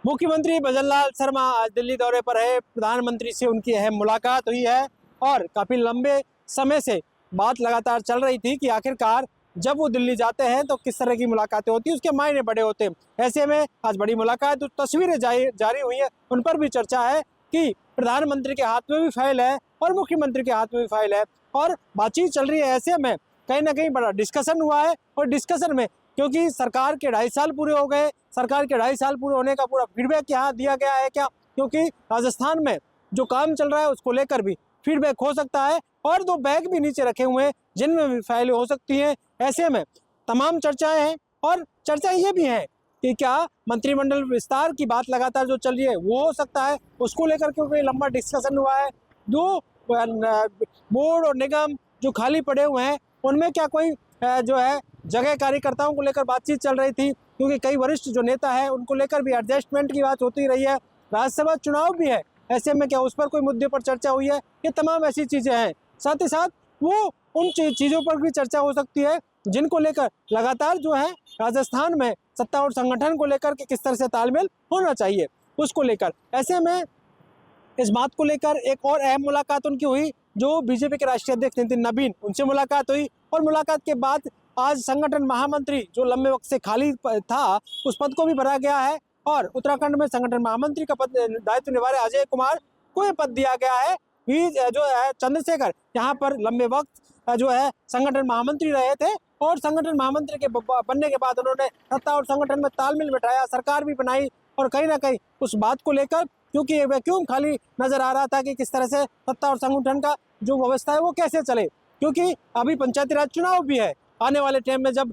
मुख्यमंत्री भजनलाल शर्मा आज दिल्ली दौरे पर है। प्रधानमंत्री से उनकी अहम मुलाकात हुई है और काफी लंबे समय से बात लगातार चल रही थी कि आखिरकार जब वो दिल्ली जाते हैं तो किस तरह की मुलाकातें होती हैं, उसके मायने बड़े होते हैं। ऐसे में आज बड़ी मुलाकात, जो तस्वीरें जारी हुई हैं उन पर भी चर्चा है कि प्रधानमंत्री के हाथ में भी फाइल है और मुख्यमंत्री के हाथ में भी फाइल है और बातचीत चल रही है। ऐसे में कहीं ना कहीं बड़ा डिस्कशन हुआ है और डिस्कशन में क्योंकि सरकार के 2.5 साल पूरे हो गए, सरकार के 2.5 साल पूरे होने का पूरा फीडबैक यहाँ दिया गया है क्या, क्योंकि राजस्थान में जो काम चल रहा है उसको लेकर भी फीडबैक हो सकता है और 2 बैग भी नीचे रखे हुए हैं जिनमें भी फाइलें हो सकती हैं। ऐसे में तमाम चर्चाएं हैं और चर्चाएं ये भी हैं कि क्या मंत्रिमंडल विस्तार की बात लगातार जो चल रही है वो हो सकता है, उसको लेकर क्योंकि लंबा डिस्कशन हुआ है। जो बोर्ड और निगम जो खाली पड़े हुए हैं उनमें क्या कोई जो है जगह कार्यकर्ताओं को लेकर बातचीत चल रही थी, क्योंकि कई वरिष्ठ जो नेता है उनको लेकर भी एडजस्टमेंट की बात होती रही है। राज्यसभा चुनाव भी है, ऐसे में क्या उस पर कोई मुद्दे पर चर्चा हुई है, ये तमाम ऐसी चीजें हैं। साथ ही साथ वो उन चीजों पर भी चर्चा हो सकती है जिनको लेकर लगातार जो है राजस्थान में सत्ता और संगठन को लेकर के किस तरह से तालमेल होना चाहिए उसको लेकर। ऐसे में इस बात को लेकर एक और अहम मुलाकात उनकी हुई, जो बीजेपी के राष्ट्रीय अध्यक्ष नितिन नवीन, उनसे मुलाकात हुई और मुलाकात के बाद आज संगठन महामंत्री जो लंबे वक्त से खाली था उस पद को भी भरा गया है और उत्तराखंड में संगठन महामंत्री का पद दायित्व निभा रहे अजय कुमार को यह पद दिया गया है। जो है चंद्रशेखर यहाँ पर लंबे वक्त जो है संगठन महामंत्री रहे थे और संगठन महामंत्री के बनने के बाद उन्होंने सत्ता और संगठन में तालमेल बिठाया, सरकार भी बनाई और कहीं ना कहीं उस बात को लेकर क्योंकि वैक्यूम खाली नजर आ रहा था कि किस तरह से सत्ता और संगठन का जो व्यवस्था है वो कैसे चले, क्योंकि अभी पंचायती राज चुनाव भी है। आने वाले टाइम में जब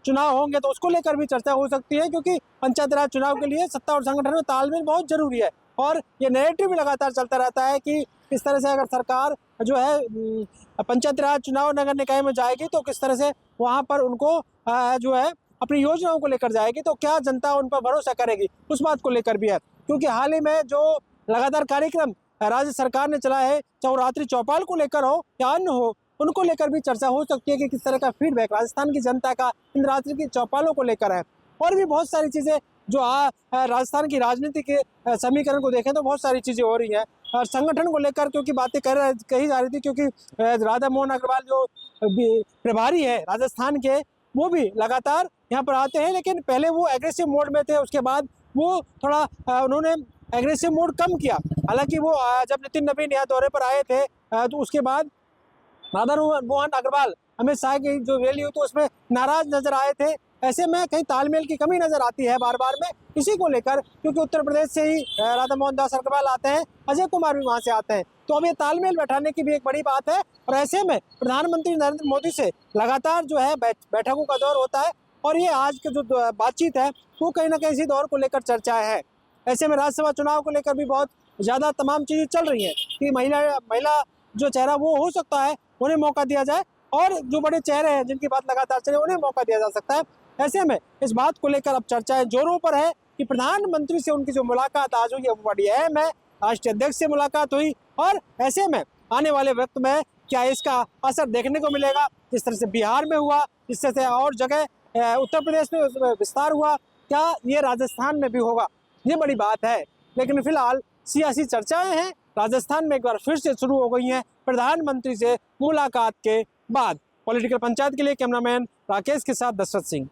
चुनाव होंगे तो उसको लेकर भी चर्चा हो सकती है, क्योंकि पंचायती राज चुनाव के लिए सत्ता और संगठन में तालमेल बहुत जरूरी है और ये नैरेटिव भी लगातार चलता रहता है कि किस तरह से अगर सरकार जो है पंचायती राज चुनाव नगर निकाय में जाएगी तो किस तरह से वहाँ पर उनको जो है अपनी योजनाओं को लेकर जाएगी, तो क्या जनता उन पर भरोसा करेगी, उस बात को लेकर भी है। क्योंकि हाल ही में जो लगातार कार्यक्रम राज्य सरकार ने चलाया है, चाहे रात्रि चौपाल को लेकर हो या अन्य हो, उनको लेकर भी चर्चा हो सकती है कि किस तरह का फीडबैक राजस्थान की जनता का इन रात्रि की चौपालों को लेकर है। और भी बहुत सारी चीजें जो राजस्थान की राजनीति के समीकरण को देखें तो बहुत सारी चीजें हो रही हैं और संगठन को लेकर क्योंकि बातें कही जा रही थी, क्योंकि राधा मोहन अग्रवाल जो प्रभारी है राजस्थान के वो भी लगातार यहाँ पर आते हैं, लेकिन पहले वो एग्रेसिव मोड में थे, उसके बाद वो थोड़ा उन्होंने एग्रेसिव मोड कम किया। हालांकि वो जब नितिन नवीन यहाँ दौरे पर आए थे तो उसके बाद राधा मोहन अग्रवाल अमित शाह की जो रैली हुई तो उसमें नाराज नजर आए थे। ऐसे में कहीं तालमेल की कमी नजर आती है बार बार में इसी को लेकर, क्योंकि उत्तर प्रदेश से ही राधा मोहन दास अग्रवाल आते हैं, अजय कुमार भी वहां से आते हैं, तो अब ये तालमेल बैठाने की भी एक बड़ी बात है। और ऐसे में प्रधानमंत्री नरेंद्र मोदी से लगातार जो है बैठकों का दौर होता है और ये आज के जो बातचीत है वो कहीं ना कहीं इसी दौर को लेकर चर्चा है। ऐसे में राज्यसभा चुनाव को लेकर भी बहुत ज्यादा तमाम चीजें चल रही हैं कि महिला जो चेहरा वो हो सकता है उन्हें मौका दिया जाए और जो बड़े चेहरे हैं जिनकी बात लगातार चले उन्हें मौका दिया जा सकता है। ऐसे में इस बात को लेकर अब चर्चाएं जोरों पर है कि प्रधानमंत्री से उनकी जो मुलाकात आज हुई है वो बड़ी अहम है। राष्ट्रीय अध्यक्ष से मुलाकात हुई और ऐसे में आने वाले वक्त में क्या इसका असर देखने को मिलेगा, जिस तरह से बिहार में हुआ, जिस तरह से और जगह उत्तर प्रदेश में विस्तार हुआ, क्या ये राजस्थान में भी होगा, ये बड़ी बात है। लेकिन फिलहाल सियासी चर्चाएं हैं राजस्थान में एक बार फिर से शुरू हो गई हैं प्रधानमंत्री से मुलाकात के बाद। पॉलिटिकल पंचायत के लिए कैमरामैन राकेश के साथ दशरथ सिंह।